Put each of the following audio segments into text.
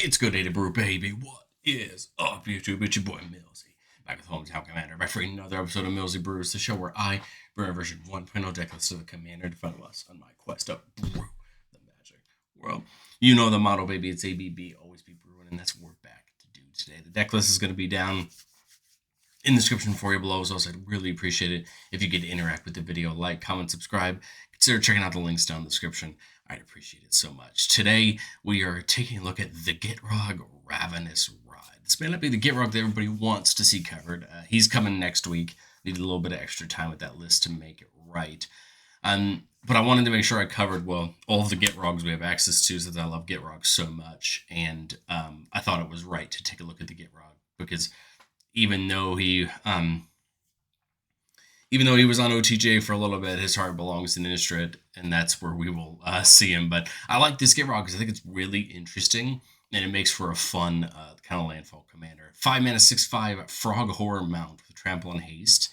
It's good day to brew, baby. What is up, YouTube? It's your boy Millsy, back with Hometown Commander, back for another episode of Millsy Brews, the show where I bring a version 1.0 deck list of the Commander to follow us on my quest to brew the magic world. You know the motto, baby. It's ABB, always be brewing, and that's what we're back to do today. The deck list is going to be down in the description for you below. So I'd really appreciate it if you could interact with the video, like, comment, subscribe. Consider checking out the links down in the description. I'd appreciate it so much. Today, we are taking a look at the Gitrog Ravenous Ride. This may not be the Gitrog that everybody wants to see covered. He's coming next week. Need a little bit of extra time with that list to make it right. But I wanted to make sure I covered, well, all of the Gitrogs we have access to, since I love Gitrog so much. And I thought it was right to take a look at the Gitrog, because even though he was on OTJ for a little bit, his heart belongs to Innistrad, and that's where we will see him. But I like this Gitrog because I think it's really interesting, and it makes for a fun kind of landfall commander. 5 mana, 6/5 Frog Horror Mount with Trample and Haste.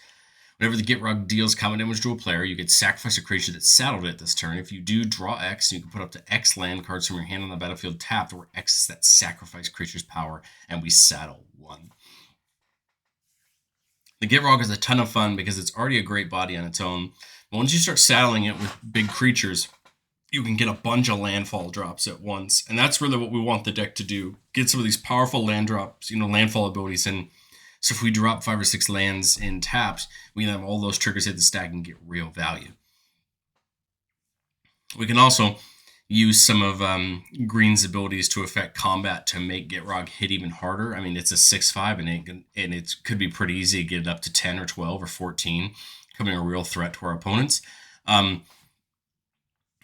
Whenever the Gitrog deals common damage to a player, you get sacrifice a creature that's saddled it this turn. If you do, draw X, and you can put up to X land cards from your hand on the battlefield tapped, where X is that sacrifice creature's power, and we saddle 1. The Gitrog is a ton of fun because it's already a great body on its own. But once you start saddling it with big creatures, you can get a bunch of landfall drops at once. And that's really what we want the deck to do. Get some of these powerful land drops, landfall abilities in. So if we drop 5 or 6 lands in taps, we can have all those triggers hit the stack and get real value. We can also use some of Green's abilities to affect combat to make Gitrog hit even harder. I mean, it's a 6/5, and it could be pretty easy to get it up to 10 or 12 or 14, becoming a real threat to our opponents. The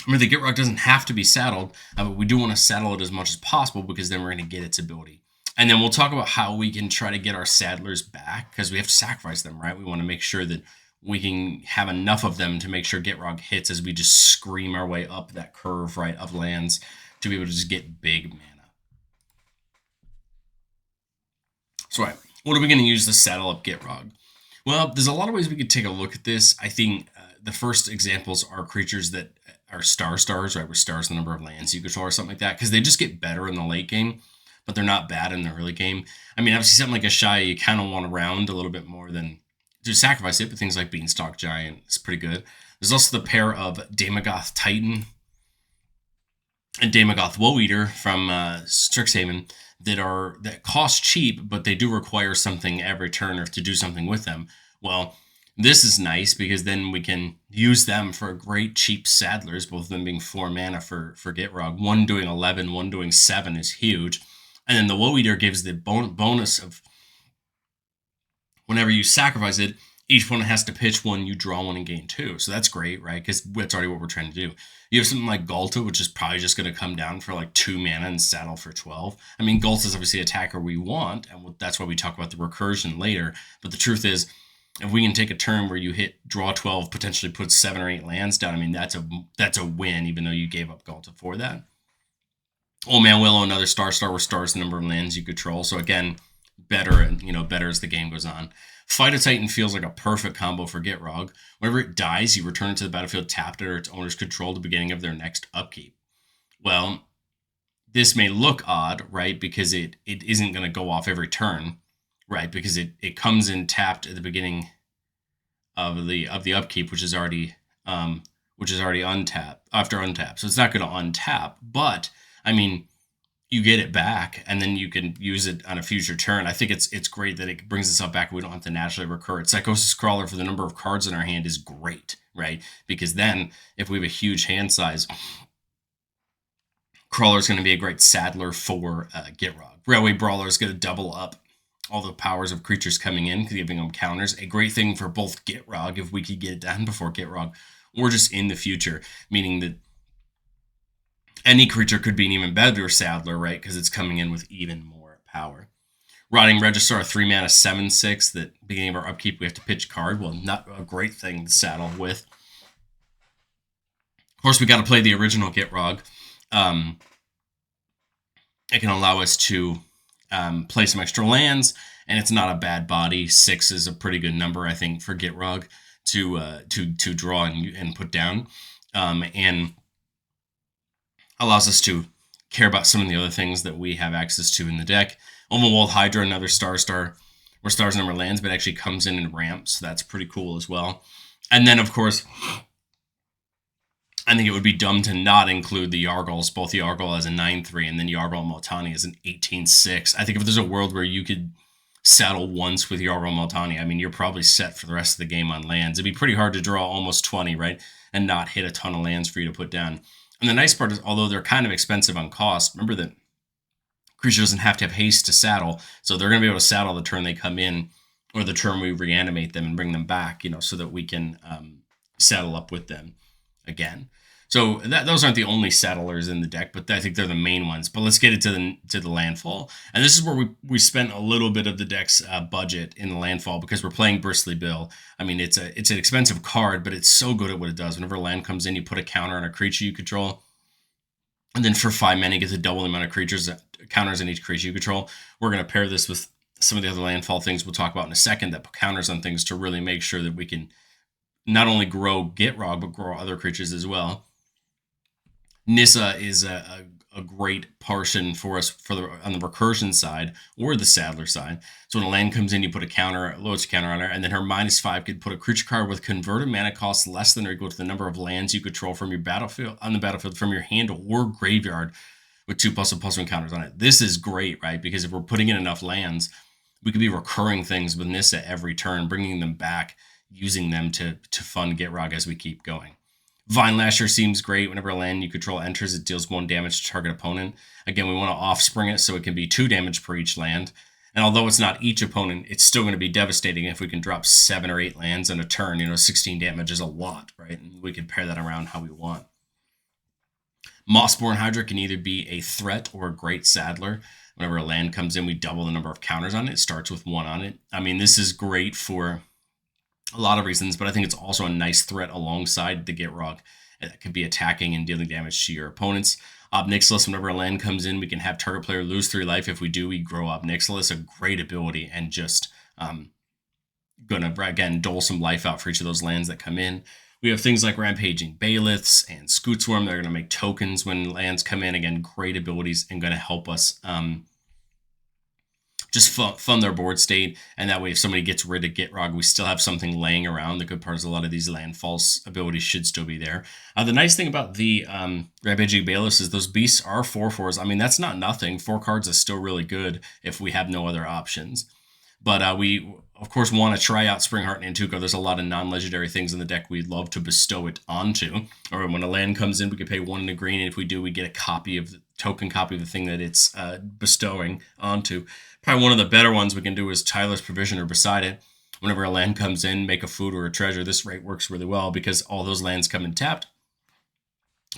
Gitrog doesn't have to be saddled, but we do want to saddle it as much as possible, because then we're going to get its ability. And then we'll talk about how we can try to get our saddlers back, because we have to sacrifice them, right? We want to make sure that we can have enough of them to make sure Gitrog hits as we just scream our way up that curve, right, of lands to be able to just get big mana. So, right, what are we going to use to saddle up Gitrog? Well, there's a lot of ways we could take a look at this. I think the first examples are creatures that are stars, right, where stars the number of lands you control or something like that, because they just get better in the late game, but they're not bad in the early game. I mean, obviously something like a Shia, you kind of want to round a little bit more than to sacrifice it, but things like Beanstalk Giant is pretty good. There's also the pair of Daemogoth Titan and Daemogoth Woe Eater from Strixhaven that cost cheap, but they do require something every turn or to do something with them. Well, this is nice because then we can use them for great cheap saddlers, both of them being 4 mana for Gitrog. One doing 11, one doing 7 is huge. And then the Woe Eater gives the bonus of whenever you sacrifice it, each opponent has to pitch 1, you draw 1 and gain 2. So that's great, right? Because that's already what we're trying to do. You have something like Ghalta, which is probably just going to come down for like 2 mana and saddle for 12. I mean, Ghalta is obviously an attacker we want, and that's why we talk about the recursion later. But the truth is, if we can take a turn where you hit draw 12, potentially put 7 or 8 lands down, I mean, that's a win, even though you gave up Ghalta for that. Old Man Willow, another star where star's the number of lands you control. So again, better and better as the game goes on. Fight a Titan feels like a perfect combo for Gitrog. Whenever it dies, you return it to the battlefield tapped under its owner's control at the beginning of their next upkeep. Well, this may look odd, right? Because it isn't going to go off every turn, right? Because it comes in tapped at the beginning of the upkeep, which is already untapped after untap. So it's not going to untap, but I mean, you get it back, and then you can use it on a future turn. I think it's great that it brings us up back. We don't have to naturally recur it. Psychosis Crawler for the number of cards in our hand is great, right? Because then, if we have a huge hand size, Crawler is going to be a great saddler for Gitrog. Railway Brawler is going to double up all the powers of creatures coming in, giving them counters. A great thing for both Gitrog, if we could get it done before Gitrog, or just in the future, meaning that any creature could be an even better saddler, right? Because it's coming in with even more power. Rotting Registrar, 3 mana, 7/6. That beginning of our upkeep, we have to pitch a card. Well, not a great thing to saddle with. Of course, we got to play the original Gitrog. It can allow us to play some extra lands, and it's not a bad body. 6 is a pretty good number, I think, for Gitrog to draw and put down, and allows us to care about some of the other things that we have access to in the deck. Overwhelmed Hydra, another star, where stars number lands, but actually comes in and ramps. So that's pretty cool as well. And then, of course, I think it would be dumb to not include the Yargles, both Yargle as a 9/3 and then Yargle Multani as an 18/6. I think if there's a world where you could saddle once with Yargle Multani, I mean, you're probably set for the rest of the game on lands. It'd be pretty hard to draw almost 20, right? And not hit a ton of lands for you to put down. And the nice part is, although they're kind of expensive on cost, remember that creature doesn't have to have haste to saddle, so they're going to be able to saddle the turn they come in, or the turn we reanimate them and bring them back, so that we can saddle up with them again. So those aren't the only settlers in the deck, but I think they're the main ones. But let's get into the landfall. And this is where we spent a little bit of the deck's budget in the landfall, because we're playing Bristly Bill. I mean, it's an expensive card, but it's so good at what it does. Whenever land comes in, you put a counter on a creature you control. And then for 5 mana, you get to double the amount of counters on each creature you control. We're going to pair this with some of the other landfall things we'll talk about in a second that put counters on things to really make sure that we can not only grow Gitrog, but grow other creatures as well. Nissa is a great portion for us on the recursion side or the Saddler side. So when a land comes in, you put a loads counter on her, and then her -5 could put a creature card with converted mana cost less than or equal to the number of lands you control from your battlefield from your hand or graveyard with 2+1/+1 counters on it. This is great, right? Because if we're putting in enough lands, we could be recurring things with Nissa every turn, bringing them back, using them to fund Gitrog as we keep going. Vine Lasher seems great. Whenever a land you control enters, it deals 1 damage to target opponent. Again, we want to offspring it so it can be 2 damage per each land. And although it's not each opponent, it's still going to be devastating if we can drop 7 or 8 lands in a turn. 16 damage is a lot, right? And we can pair that around how we want. Mossborn Hydra can either be a threat or a great saddler. Whenever a land comes in, we double the number of counters on it. It starts with 1 on it. I mean, this is great for a lot of reasons, but I think it's also a nice threat alongside the Gitrog. It could be attacking and dealing damage to your opponents. Ob Nixilis, whenever a land comes in, we can have target player lose 3 life. If we do, we grow Ob Nixilis, a great ability, and just gonna, again, dole some life out for each of those lands that come in. We have things like Rampaging Bailiffs and Scootsworm. They're going to make tokens when lands come in. Again, great abilities and going to help us just fund their board state. And that way, if somebody gets rid of Gitrog, we still have something laying around. The good part is a lot of these landfalls abilities should still be there. The nice thing about the Rampaging Bailiffs is those beasts are 4/4s. I mean, that's not nothing. 4 cards is still really good if we have no other options. But we, of course, want to try out Springheart and Antuco. There's a lot of non-legendary things in the deck we'd love to bestow it onto. Or when a land comes in, we can pay 1 in a green, and if we do, we get a token copy of the thing that it's bestowing onto. Probably one of the better ones we can do is Tyler's Provisioner beside it. Whenever a land comes in, make a food or a treasure. This rate works really well because all those lands come in tapped.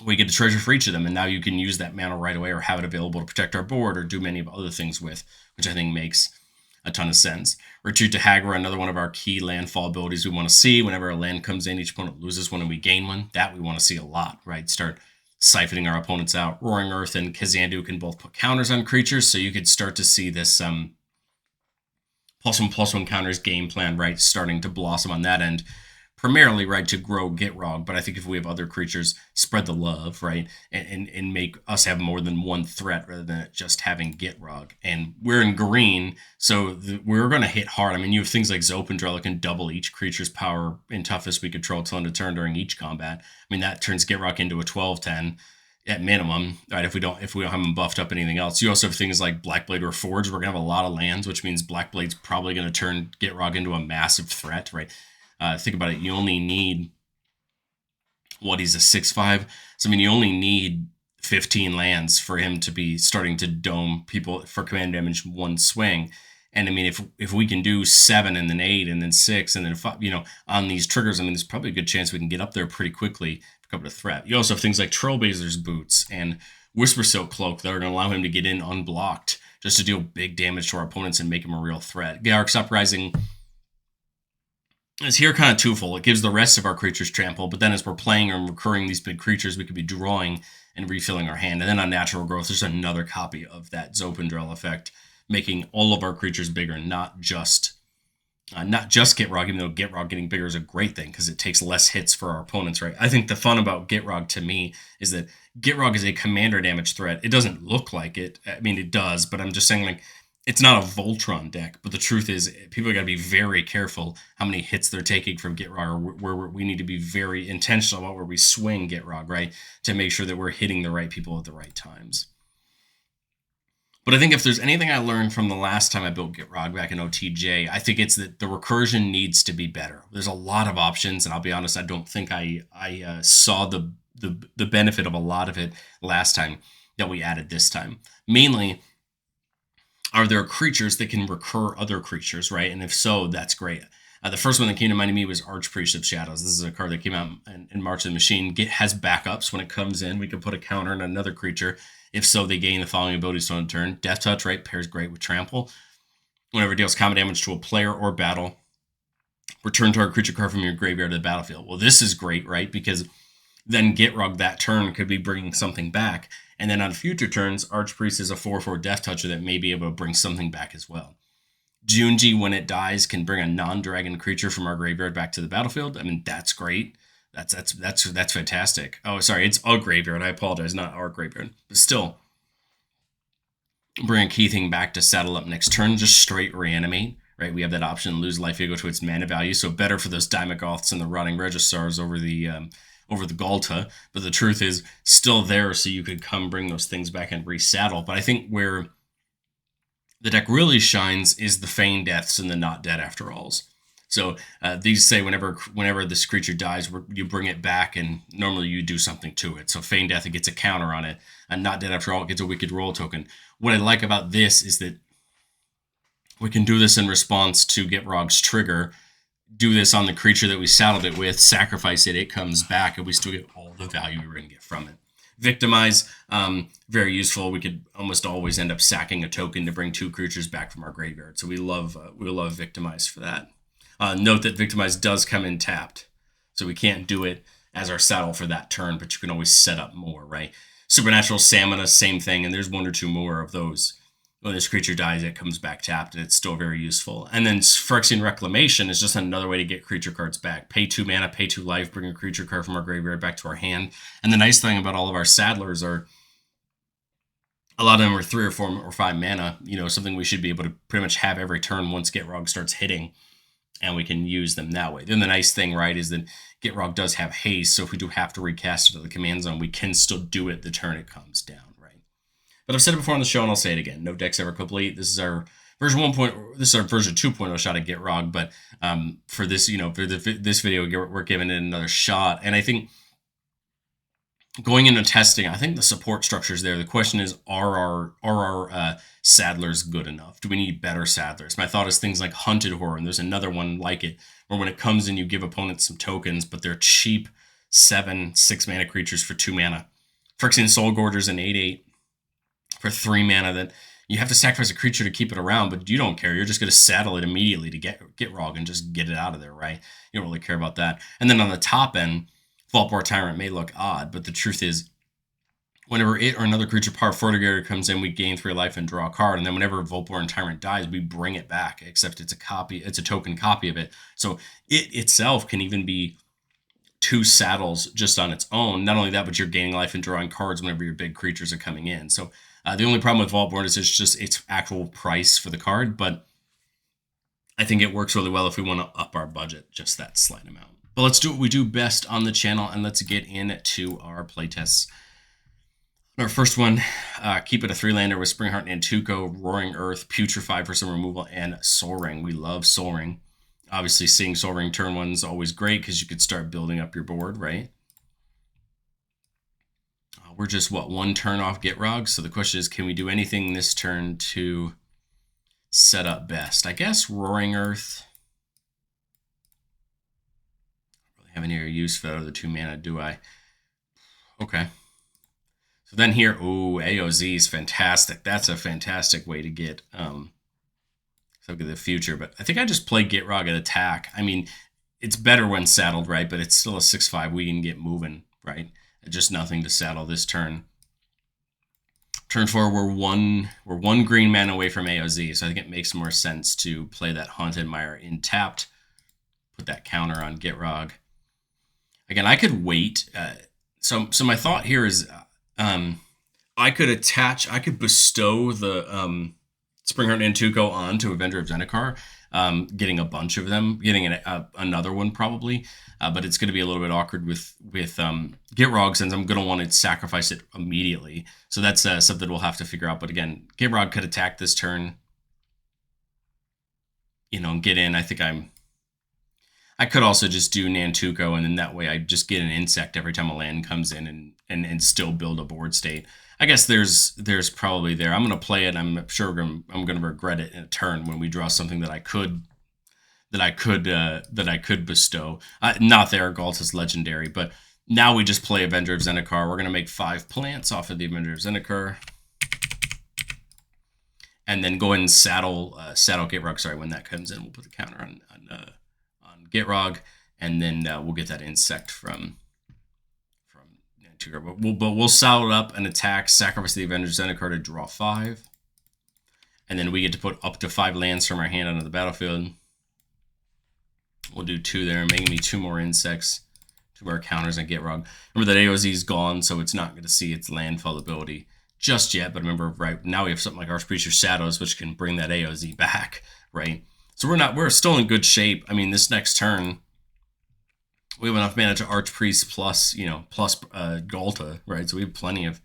We get a treasure for each of them, and now you can use that mana right away or have it available to protect our board or do many of other things with, which I think makes a ton of sense. Retreat to Hagra, another one of our key landfall abilities we want to see. Whenever a land comes in, each opponent loses 1 and we gain 1. That we want to see a lot, right? Start siphoning our opponents out. Roaring Earth and Kazandu can both put counters on creatures, so you could start to see this +1/+1 counters game plan, right, starting to blossom on that end. Primarily, right, to grow Gitrog, but I think if we have other creatures, spread the love, right, and make us have more than 1 threat rather than just having Gitrog. And we're in green, so we're going to hit hard. I mean, you have things like Zopandrel that can double each creature's power and toughness we control till end of turn during each combat. I mean, that turns Gitrog into a 12/10 at minimum, right, if we don't have them buffed up anything else. You also have things like Blackblade or Forge. We're going to have a lot of lands, which means Blackblade's probably going to turn Gitrog into a massive threat, right? Think about it. You only need, he's a 6/5. So, I mean, you only need 15 lands for him to be starting to dome people for command damage 1 swing. And, I mean, if we can do 7 and then 8 and then 6 and then 5, on these triggers, I mean, there's probably a good chance we can get up there pretty quickly to become a threat. You also have things like Trailblazer's Boots and Whisper Silk Cloak that are going to allow him to get in unblocked just to deal big damage to our opponents and make him a real threat. Garruk's Uprising is here kind of twofold. It gives the rest of our creatures trample, but then as we're playing and recurring these big creatures, we could be drawing and refilling our hand. And then on Natural Growth, there's another copy of that Zopandrel effect, making all of our creatures bigger, not just Not just Gitrog, even though Gitrog getting bigger is a great thing because it takes less hits for our opponents, right? I think the fun about Gitrog to me is that Gitrog is a commander damage threat. It doesn't look like it. I mean, it does, but I'm just saying, like, it's not a Voltron deck. But the truth is, people got to be very careful how many hits they're taking from Gitrog, or where we need to be very intentional about where we swing Gitrog, right? To make sure that we're hitting the right people at the right times. But I think if there's anything I learned from the last time I built Gitrog back in OTJ, I think it's that the recursion needs to be better. There's a lot of options, and I'll be honest, I don't think I saw the benefit of a lot of it last time that we added this time. Mainly, are there creatures that can recur other creatures, right? And if so, that's great. The first one that came to mind to me was Archpriest of Shadows. This is a card that came out in March of the Machine. Has backups. When it comes in, we can put a counter on another creature. If so, they gain the following abilities on turn. Death Touch, right, pairs great with Trample. Whenever it deals combat damage to a player or battle, return target creature card from your graveyard to the battlefield. Well, this is great, right, because then Gitrog that turn could be bringing something back. And then on future turns, Archpriest is a 4/4 Death Toucher that may be able to bring something back as well. Junji, when it dies, can bring a non-dragon creature from our graveyard back to the battlefield. I mean, that's great. That's fantastic. Oh, sorry, it's a graveyard. I apologize, not our graveyard. But still, bring a key thing back to saddle up next turn. Just straight reanimate, right? We have that option, lose life equal to its mana value. So better for those Dimagoths and the Rotting Registrars over the Galta. But the truth is, still there, so you could come bring those things back and resaddle. But I think where the deck really shines is the Feign Deaths and the Not Dead After Alls. So these say whenever this creature dies, you bring it back, and normally you do something to it. So Feign Death, it gets a counter on it, and Not Dead After All, it gets a Wicked Roll token. What I like about this is that we can do this in response to Gitrog's trigger, do this on the creature that we saddled it with, sacrifice it, it comes back, and we still get all the value we're going to get from it. Victimize, very useful. We could almost always end up sacking a token to bring 2 creatures back from our graveyard. So we love Victimize for that. Note that Victimize does come in tapped, so we can't do it as our saddle for that turn, but you can always set up more, right? Supernatural Stamina, same thing, and there's 1 or 2 more of those. When this creature dies, it comes back tapped, and it's still very useful. And then Phyrexian Reclamation is just another way to get creature cards back. Pay 2 mana, pay 2 life, bring a creature card from our graveyard back to our hand. And the nice thing about all of our Saddlers are a lot of them are 3 or 4 or 5 mana, something we should be able to pretty much have every turn once Gitrog starts hitting, and we can use them that way. Then the nice thing, right, is that Gitrog does have haste, so if we do have to recast it to the command zone, we can still do it the turn it comes down. But I've said it before on the show, and I'll say it again. No deck's ever complete. This is our version 1. This is our version 2.0 shot at Gitrog. But for this, for this video, we're giving it another shot. And I think going into testing, I think the support structure is there. The question is, are our Saddlers good enough? Do we need better Saddlers? My thought is things like Hunted Horror, and there's another one like it, where when it comes in, you give opponents some tokens, but they're cheap 7/6 mana creatures for 2 mana. Phyrexian Soulgorger's an 8/8. For 3 mana that you have to sacrifice a creature to keep it around, but you don't care. You're just going to saddle it immediately to get Gitrog and just get it out of there, right? You don't really care about that. And then on the top end, Vaultborn Tyrant may look odd, but the truth is, whenever it or another creature power fortigator comes in, we gain 3 life and draw a card. And then whenever Vaultborn Tyrant dies, we bring it back, except it's a token copy of it. So it itself can even be 2 saddles just on its own. Not only that, but you're gaining life and drawing cards whenever your big creatures are coming in. So the only problem with Vaultborn is it's just its actual price for the card, but I think it works really well if we want to up our budget just that slight amount. But let's do what we do best on the channel, and let's get into our playtests. Our first one, keep it a 3-lander with Springheart and Tuco, Roaring Earth, Putrefy for some removal, and Soul Ring. We love Soul Ring. Obviously, seeing Soul Ring turn 1 is always great because you could start building up your board, right? We're just, 1 turn off Gitrog, so the question is, can we do anything this turn to set up best? I guess Roaring Earth. I don't really have any use for that other 2 mana, do I? Okay. So then here, AOZ is fantastic. That's a fantastic way to get look at the future, but I think I just play Gitrog at attack. I mean, it's better when saddled, right? But it's still a 6/5. We can get moving, right? Just nothing to saddle this turn. Turn 4, we're one green mana away from AOZ, so I think it makes more sense to play that Haunted Mire in tapped. Put that counter on Gitrog. Again, I could wait. So my thought here is, I could bestow the Springheart Nantuko onto Avenger of Zendikar, getting a bunch of them, getting another one probably, but it's going to be a little bit awkward with Gitrog, since I'm going to want to sacrifice it immediately. So that's something we'll have to figure out. But again, Gitrog could attack this turn, get in. I think I could also just do Nantuko, and then that way I just get an insect every time a land comes in and still build a board state. I guess there's probably there. I'm gonna play it. I'm sure I'm gonna regret it in a turn when we draw something that I could bestow. Not there. Galta's legendary, but now we just play Avenger of Zendikar. We're gonna make 5 plants off of the Avenger of Zendikar, and then go ahead and saddle Gitrog. Sorry, when that comes in, we'll put the counter on Gitrog, and then we'll get that insect from Nantuko. But we'll saddle it up and attack, sacrifice the Avenger Zendikar to draw 5, and then we get to put up to 5 lands from our hand onto the battlefield. We'll do 2 there, making me 2 more insects, 2 more counters on Gitrog. Remember that AOZ is gone, so it's not going to see its landfall ability just yet. But remember, right now we have something like Archpriest of Shadows, which can bring that AOZ back, right? So we're still in good shape. I mean, this next turn, we have enough mana to Archpriest plus Galta, right? So we have plenty of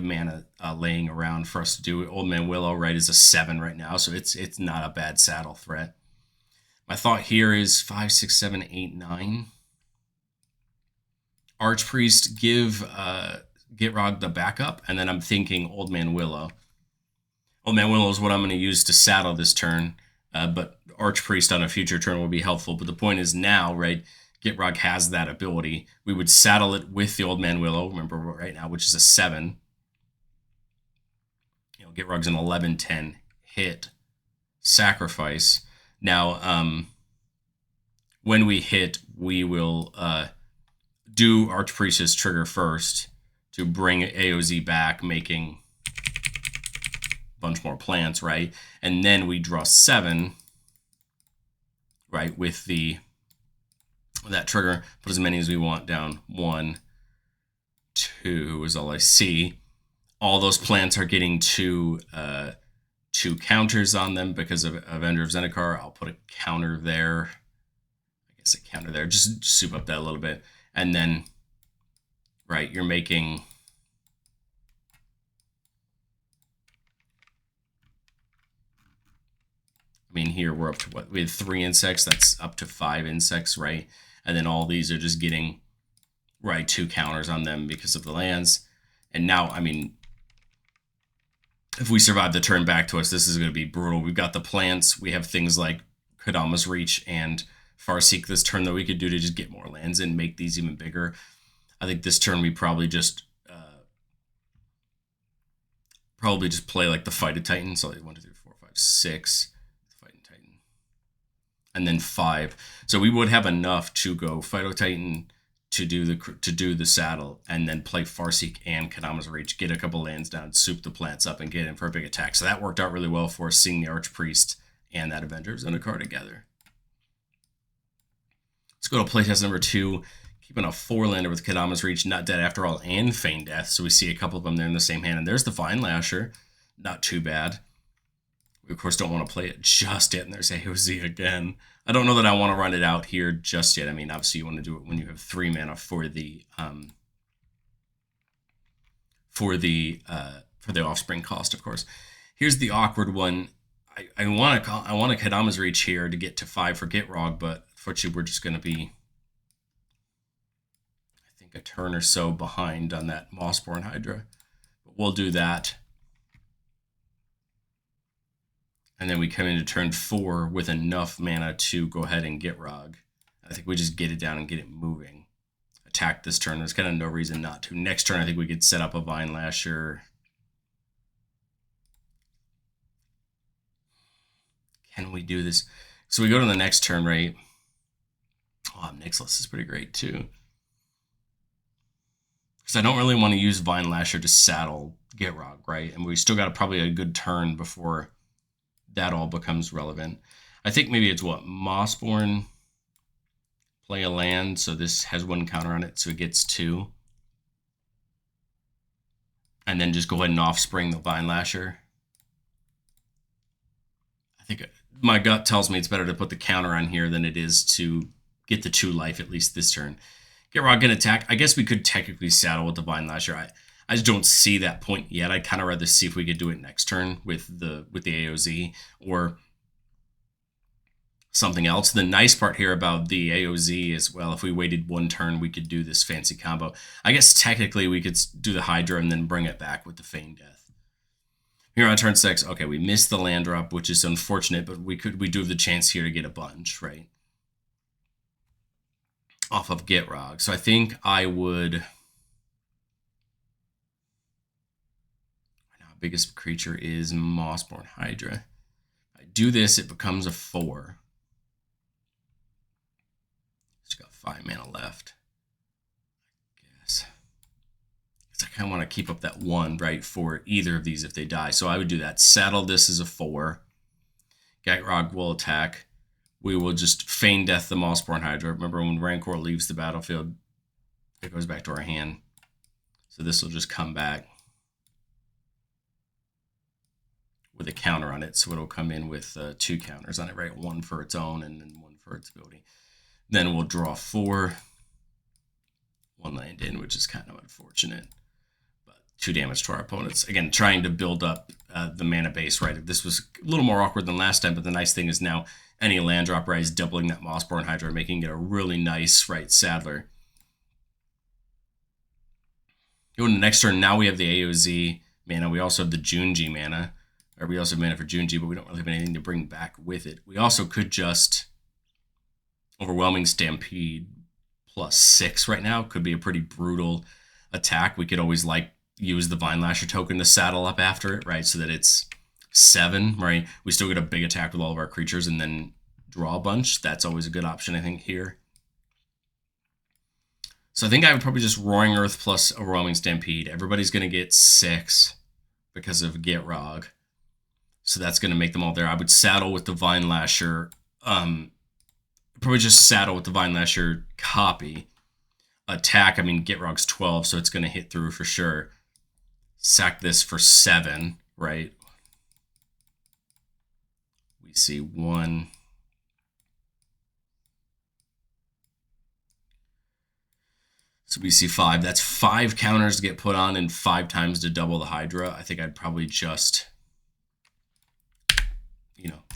mana laying around for us to do. Old Man Willow, right, is a 7 right now, so it's not a bad saddle threat. My thought here is 5, 6, 7, 8, 9. Archpriest, give Gitrog the backup, and then I'm thinking Old Man Willow. Old Man Willow is what I'm going to use to saddle this turn. But Archpriest on a future turn will be helpful. But the point is now, right, Gitrog has that ability. We would saddle it with the Old Man Willow, remember, right now, which is a 7. Gitrog's an 11-10 hit, sacrifice. Now, when we hit, we will do Archpriest's trigger first to bring AOZ back, making bunch more plants, right? And then we draw 7, right, with that trigger. Put as many as we want down. 1, 2 is all I see. All those plants are getting 2 counters on them because of Avenger of Zendikar. I'll put a counter there. I guess a counter there. Just soup up that a little bit. And then, right, you're making... I mean, here we're up to what? We had 3 insects. That's up to 5 insects, right? And then all these are just getting, right, 2 counters on them because of the lands. And now, I mean, if we survive the turn back to us, this is going to be brutal. We've got the plants. We have things like Kodama's Reach and Farseek this turn that we could do to just get more lands and make these even bigger. I think this turn we probably just play like the Fight a Titan. So like 1, 2, 3, 4, 5, 6. And then 5. So we would have enough to go Phyto Titan to do the saddle, and then play Farseek and Kodama's Reach, get a couple lands down, soup the plants up, and get in for a big attack. So that worked out really well for us, seeing the Archpriest and that Avenger of Zendikar together. Let's go to playtest number 2. Keeping a 4-lander with Kodama's Reach, Not Dead After All, and Feign Death. So we see a couple of them there in the same hand. And there's the Vine Lasher. Not too bad. We, of course, don't want to play it just yet, and there's AOZ again. I don't know that I want to run it out here just yet. I mean, obviously, you want to do it when you have 3 mana for the Offspring cost, of course. Here's the awkward one. I want a Kodama's Reach here to get to 5 for Gitrog, but unfortunately, we're just going to be, I think, a turn or so behind on that Mossborn Hydra. But we'll do that. And then we come into turn 4 with enough mana to go ahead and Gitrog. I think we just get it down and get it moving. Attack this turn. There's kind of no reason not to. Next turn, I think we could set up a Vine Lasher. Can we do this? So we go to the next turn, right? Oh, Nixless is pretty great, too. Because I don't really want to use Vine Lasher to saddle Gitrog, right? And we still got probably a good turn before that all becomes relevant. I think maybe it's what? Mossborn, play a land, so this has 1 counter on it, so it gets 2. And then just go ahead and offspring the Vine Lasher. I think my gut tells me it's better to put the counter on here than it is to get the 2 life, at least this turn. Gitrog can attack. I guess we could technically saddle with the Vine Lasher. I just don't see that point yet. I'd kind of rather see if we could do it next turn with the AOZ or something else. The nice part here about the AOZ is, well, if we waited 1 turn, we could do this fancy combo. I guess technically we could do the Hydra and then bring it back with the Feign Death. Here on turn 6, okay, we missed the land drop, which is unfortunate, but we do have the chance here to get a bunch, right? Off of Gitrog. So I think I would... Now, biggest creature is Mossborn Hydra. If I do this, it becomes a 4. It's got 5 mana left. I guess. I kind of want to keep up that 1, right, for either of these if they die. So I would do that. Saddle this as a 4. Gitrog will attack. We will just Feign Death the Mossborn Hydra. Remember, when Rancor leaves the battlefield, it goes back to our hand. So this will just come back with a counter on it. So it'll come in with 2 counters on it, right? 1 for its own and then 1 for its ability. Then we'll draw 4. 1 land in, which is kind of unfortunate. 2 damage to our opponents. Again, trying to build up the mana base, right? This was a little more awkward than last time, but the nice thing is now any land drop, right, is doubling that Mossborn Hydra, making it a really nice, right, Saddler. Going to the next turn, now we have the AOZ mana. We also have the Junji mana. Or we also have mana for Junji, but we don't really have anything to bring back with it. We also could just Overwhelming Stampede +6 right now. Could be a pretty brutal attack. We could always, like, use the Vine Lasher token to saddle up after it, right? So that it's 7, right? We still get a big attack with all of our creatures and then draw a bunch. That's always a good option, I think, here. So I think I would probably just Roaring Earth plus Overwhelming Stampede. Everybody's going to get 6 because of Gitrog. So that's going to make them all there. I would saddle with the Vine Lasher. Probably just saddle with the Vine Lasher copy. Attack, I mean, Gitrog's 12, so it's going to hit through for sure. Sack this for 7, right? We see 1. So we see 5. That's 5 counters to get put on and 5 times to double the Hydra. I think I'd probably just,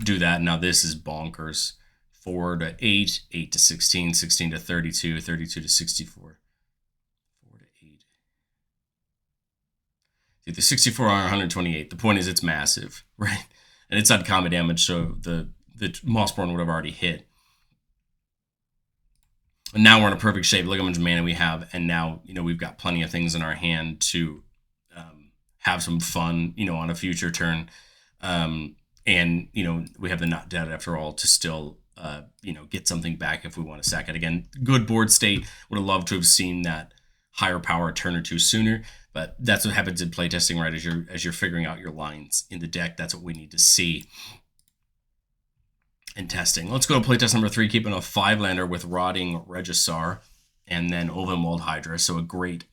do that. Now this is bonkers. 4 to 8, 8 to 16, 16 to 32, 32 to 64. 4 to 8. See, the 64 on 128. The point is it's massive, right? And it's uncommon damage, so the Mossborn would have already hit. And now we're in a perfect shape. Look how much mana we have, and now we've got plenty of things in our hand to have some fun, on a future turn. And we have the Not Dead after all to still get something back if we want to sack it again. Good board state. Would have loved to have seen that higher power a turn or 2 sooner, but that's what happens in playtesting, right? As you're figuring out your lines in the deck, that's what we need to see in testing. Let's go to playtest number 3, keeping a 5-lander with Rotting Regisaur and then Ovenwald Hydra. So a great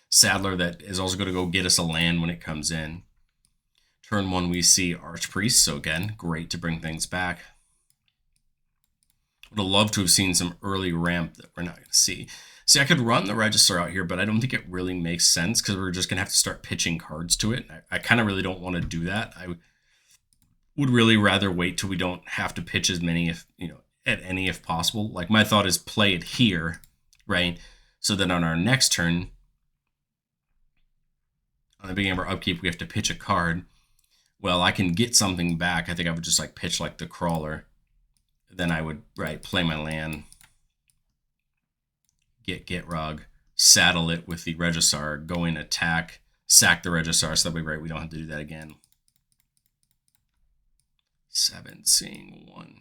Saddler that is also going to go get us a land when it comes in. Turn 1, we see Archpriest, so again, great to bring things back. Would have loved to have seen some early ramp that we're not going to see. See, I could run the Regisaur out here, but I don't think it really makes sense because we're just going to have to start pitching cards to it. I kind of really don't want to do that. I would really rather wait till we don't have to pitch as many if possible. Like, my thought is play it here, right? So that on our next turn, on the beginning of our upkeep, we have to pitch a card. Well, I can get something back. I think I would just pitch the Crawler. Then I would play my land, get Gitrog, saddle it with the Regisaur, go in, attack, sack the Regisaur, so that way we don't have to do that again. 7, seeing 1,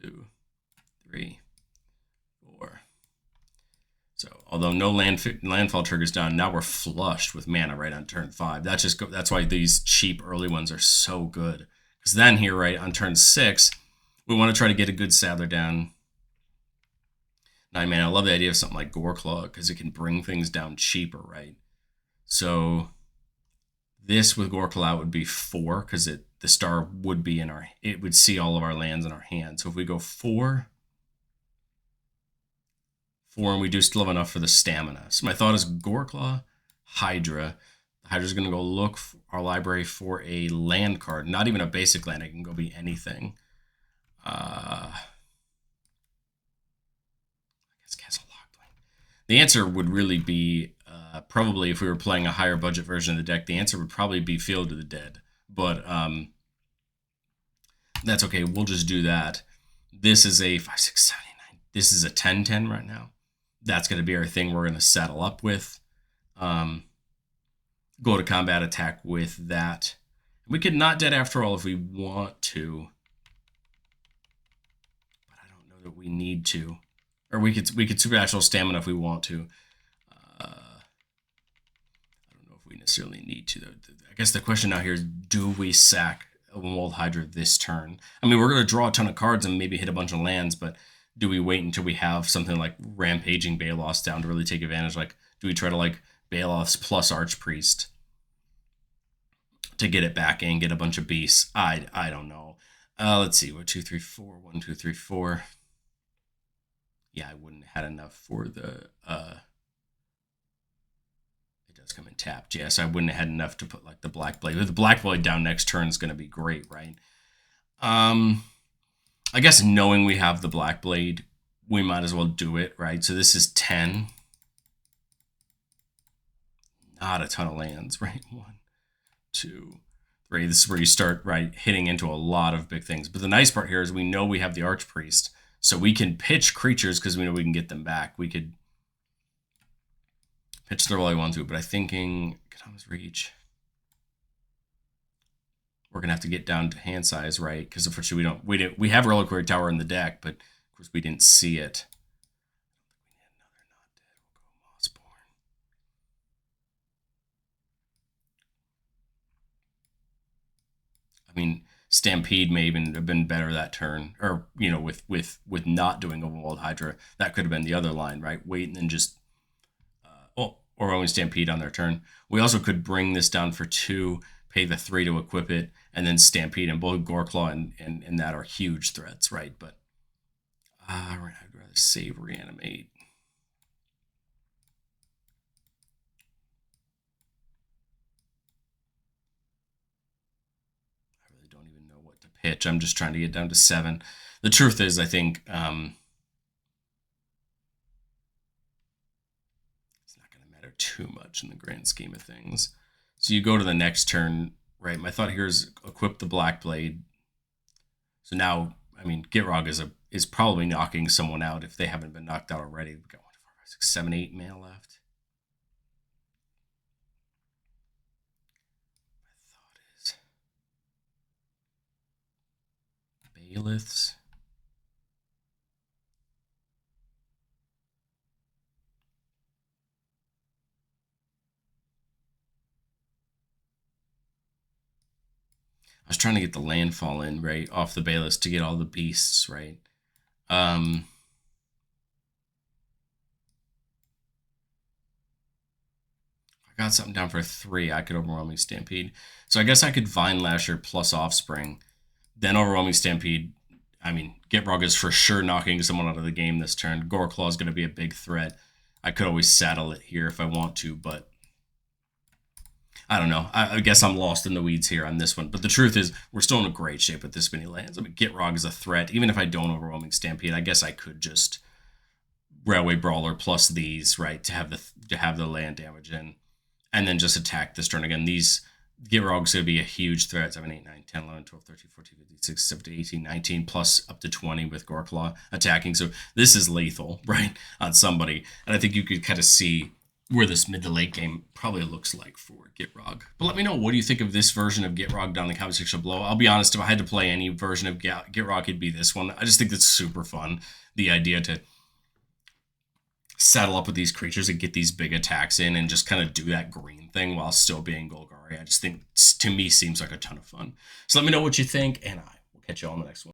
2, 3, 4. So although no landfall triggers down, now we're flushed with mana right on turn 5. That's why these cheap early ones are so good. Because then here, right, on turn 6, we want to try to get a good Saddler down. 9 mana. I love the idea of something like Goreclaw because it can bring things down cheaper, right? So this with Goreclaw would be 4 because the star would be it would see all of our lands in our hand. So if we go 4, and we do still have enough for the stamina. So my thought is Goreclaw, Hydra. The Hydra's going to go look our library for a land card. Not even a basic land. It can go be anything. I guess Castle Lockdown. The answer would really be probably if we were playing a higher budget version of the deck, the answer would probably be Field of the Dead. But that's okay. We'll just do that. This is a 5, 6, 7, 8, 9. This is a 10-10 right now. That's going to be our thing we're going to saddle up with. Go to combat attack with that. We could not dead after all if we want to. But I don't know that we need to. Or we could supernatural stamina if we want to. I don't know if we necessarily need to, though. I guess the question now here is, do we sack a Walled Hydra this turn? I mean, we're going to draw a ton of cards and maybe hit a bunch of lands, but do we wait until we have something like Rampaging Baloths down to really take advantage? Like, do we try to like Baloths plus Archpriest to get it back in, get a bunch of beasts? I don't know. Let's see. 1, 2, 3, 4. 1, 2, 3, 4. Yeah, I wouldn't have had enough for the it does come in tapped. Yes, I wouldn't have had enough to put like the Black Blade. But the Black Blade down next turn is going to be great, right? I guess knowing we have the Black Blade, we might as well do it, right? So this is 10. Not a ton of lands, right? 1, 2, 3. This is where you start, right, hitting into a lot of big things. But the nice part here is we know we have the Archpriest, so we can pitch creatures because we know we can get them back. We could pitch throw all I want to, but I'm thinking Katama's Reach. We're gonna have to get down to hand size, right? Because unfortunately we have Reliquary Tower in the deck, but of course we didn't see it. We need another not dead. We'll go Mossborn. I mean, Stampede may even have been better that turn, or you know, with not doing Overwhelmed Hydra, that could have been the other line, right? Wait and then just or only Stampede on their turn. We also could bring this down for 2. Pay the 3 to equip it, and then Stampede, and both Goreclaw and that are huge threats, right? But I'd rather save Reanimate. I really don't even know what to pitch. I'm just trying to get down to 7. The truth is, I think it's not going to matter too much in the grand scheme of things. So you go to the next turn, right? My thought here is equip the Black Blade. So now, I mean, Gitrog is probably knocking someone out if they haven't been knocked out already. We've got 1, 4, 5, 6, 7, 8 mana left. My thought is Bailiffs. I was trying to get the landfall in, right, off the Bailiffs to get all the beasts, right? I got something down for 3. I could Overwhelming Stampede. So I guess I could Vine Lasher plus Offspring. Then Overwhelming Stampede. I mean, Gitrog is for sure knocking someone out of the game this turn. Goreclaw is going to be a big threat. I could always saddle it here if I want to, but I don't know. I guess I'm lost in the weeds here on this one. But the truth is, we're still in a great shape with this many lands. I mean, Gitrog is a threat. Even if I don't Overwhelming Stampede, I guess I could just Railway Brawler plus these, right, to have the land damage in. And then just attack this turn again. These Gitrog's going to be a huge threat. 7, 8, 9, 10, 11, 12, 13, 14, 15, 16, 17, 18, 19, plus up to 20 with Goreclaw attacking. So this is lethal, right, on somebody. And I think you could kind of see where this mid to late game probably looks like for Gitrog. But let me know, what do you think of this version of Gitrog down in the comment section below? I'll be honest, if I had to play any version of Gitrog, it'd be this one. I just think that's super fun. The idea to settle up with these creatures and get these big attacks in and just kind of do that green thing while still being Golgari. I just think, to me, seems like a ton of fun. So let me know what you think, and I will catch you all in the next one.